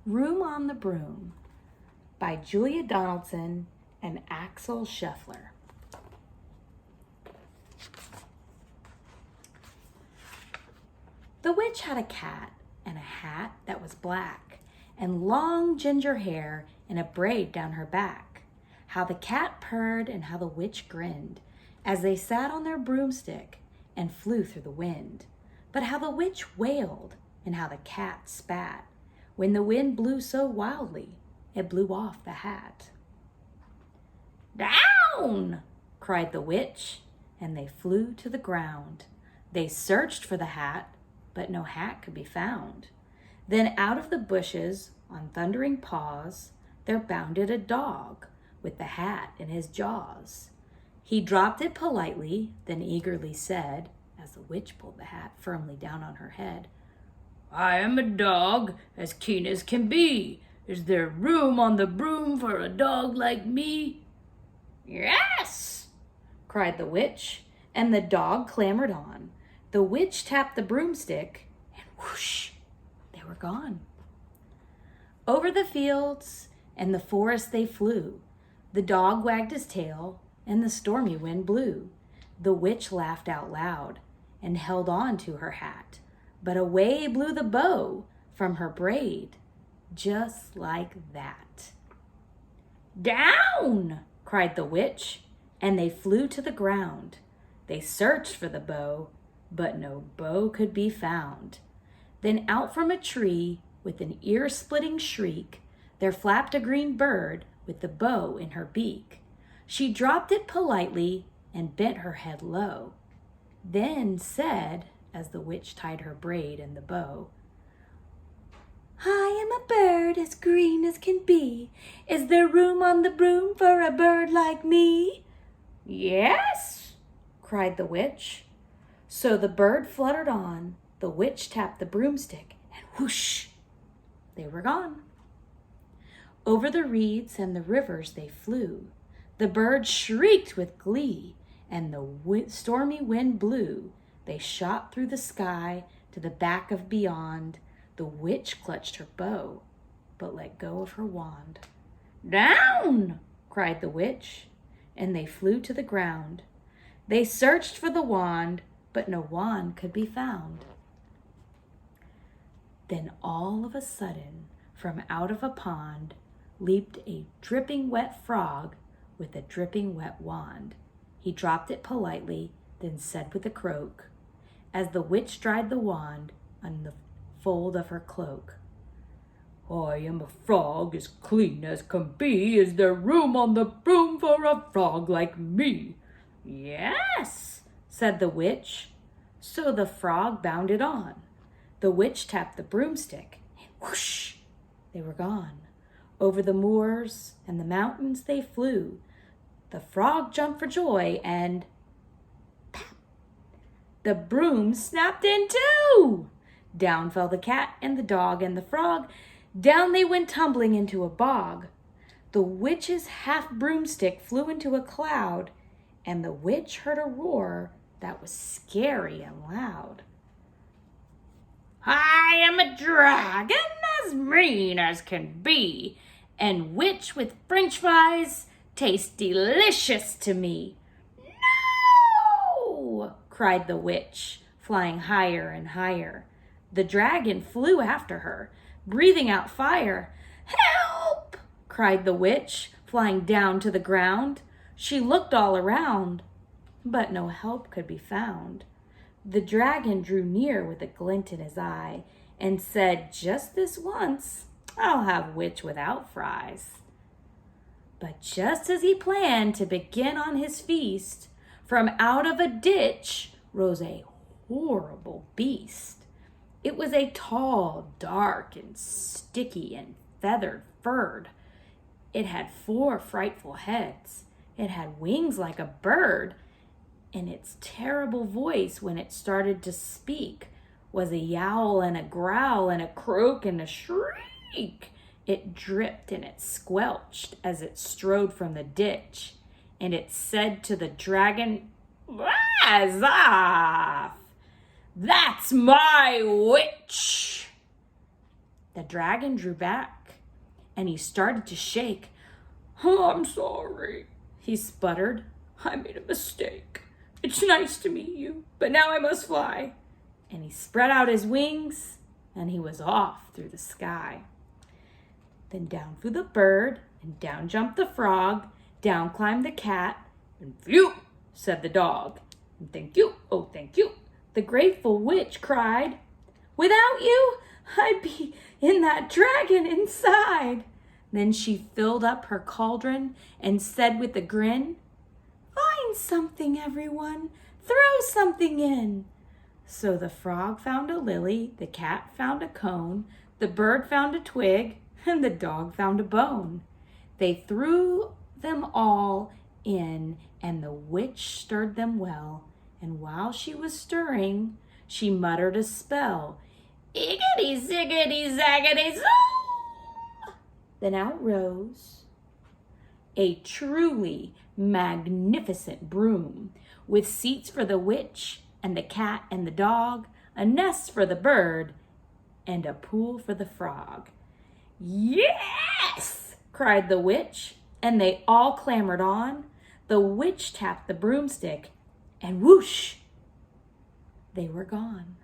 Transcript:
Room on the Broom by Julia Donaldson and Axel Scheffler. The witch had a cat and a hat that was black and long ginger hair and a braid down her back. How the cat purred and how the witch grinned as they sat on their broomstick and flew through the wind. But how the witch wailed and how the cat spat when the wind blew so wildly it blew off the hat. "Down!" cried the witch, and they flew to the ground. They searched for the hat, but no hat could be found. Then out of the bushes, on thundering paws, there bounded a dog with the hat in his jaws. He dropped it politely, then eagerly said, as the witch pulled the hat firmly down on her head, "I am a dog, as keen as can be. Is there room on the broom for a dog like me?" "Yes!" cried the witch, and the dog clambered on. The witch tapped the broomstick, and whoosh, they were gone. Over the fields and the forest they flew. The dog wagged his tail, and the stormy wind blew. The witch laughed out loud and held on to her hat, but away blew the bow from her braid, just like that. "Down!" cried the witch, and they flew to the ground. They searched for the bow, but no bow could be found. Then out from a tree, with an ear-splitting shriek, there flapped a green bird with the bow in her beak. She dropped it politely and bent her head low, then said, as the witch tied her braid in the bow, "I am a bird as green as can be. Is there room on the broom for a bird like me?" "Yes!" cried the witch. So the bird fluttered on, the witch tapped the broomstick, and whoosh, they were gone. Over the reeds and the rivers they flew. The bird shrieked with glee, and the stormy wind blew. They shot through the sky to the back of beyond. The witch clutched her bow, but let go of her wand. "Down!" cried the witch, and they flew to the ground. They searched for the wand, but no wand could be found. Then all of a sudden, from out of a pond, leaped a dripping wet frog with a dripping wet wand. He dropped it politely, then said with a croak, as the witch dried the wand on the fold of her cloak, "I am a frog as clean as can be. Is there room on the broom for a frog like me?" "Yes!" said the witch. So the frog bounded on. The witch tapped the broomstick, and whoosh, they were gone. Over the moors and the mountains they flew. The frog jumped for joy, and pap, the broom snapped in two. Down fell the cat and the dog and the frog. Down they went tumbling into a bog. The witch's half broomstick flew into a cloud, and the witch heard a roar that was scary and loud. "I am a dragon as mean as can be, and which with French fries tastes delicious to me." "No!" cried the witch, flying higher and higher. The dragon flew after her, breathing out fire. "Help!" cried the witch, flying down to the ground. She looked all around, but no help could be found. The dragon drew near with a glint in his eye and said, "Just this once, I'll have witch without fries." But just as he planned to begin on his feast, from out of a ditch rose a horrible beast. It was a tall, dark, and sticky, and feathered-furred. It had 4 frightful heads. It had wings like a bird, and its terrible voice, when it started to speak, was a yowl and a growl and a croak and a shriek. It dripped and it squelched as it strode from the ditch, and it said to the dragon, "Rise off! That's my witch!" The dragon drew back, and he started to shake. "Oh, I'm sorry," he sputtered. "I made a mistake. It's nice to meet you, but now I must fly." And he spread out his wings, and he was off through the sky. Then down flew the bird, and down jumped the frog, down climbed the cat, and phew, said the dog. And thank you, oh thank you, the grateful witch cried. "Without you, I'd be in that dragon inside." Then she filled up her cauldron and said with a grin, "Find something, everyone, throw something in." So the frog found a lily, the cat found a cone, the bird found a twig, and the dog found a bone. They threw them all in, and the witch stirred them well. And while she was stirring, she muttered a spell. "Iggity, ziggity, zaggity, zoo!" Then out rose a truly magnificent broom, with seats for the witch and the cat and the dog, a nest for the bird, and a pool for the frog. "Yes!" cried the witch, and they all clambered on. The witch tapped the broomstick, and whoosh, they were gone.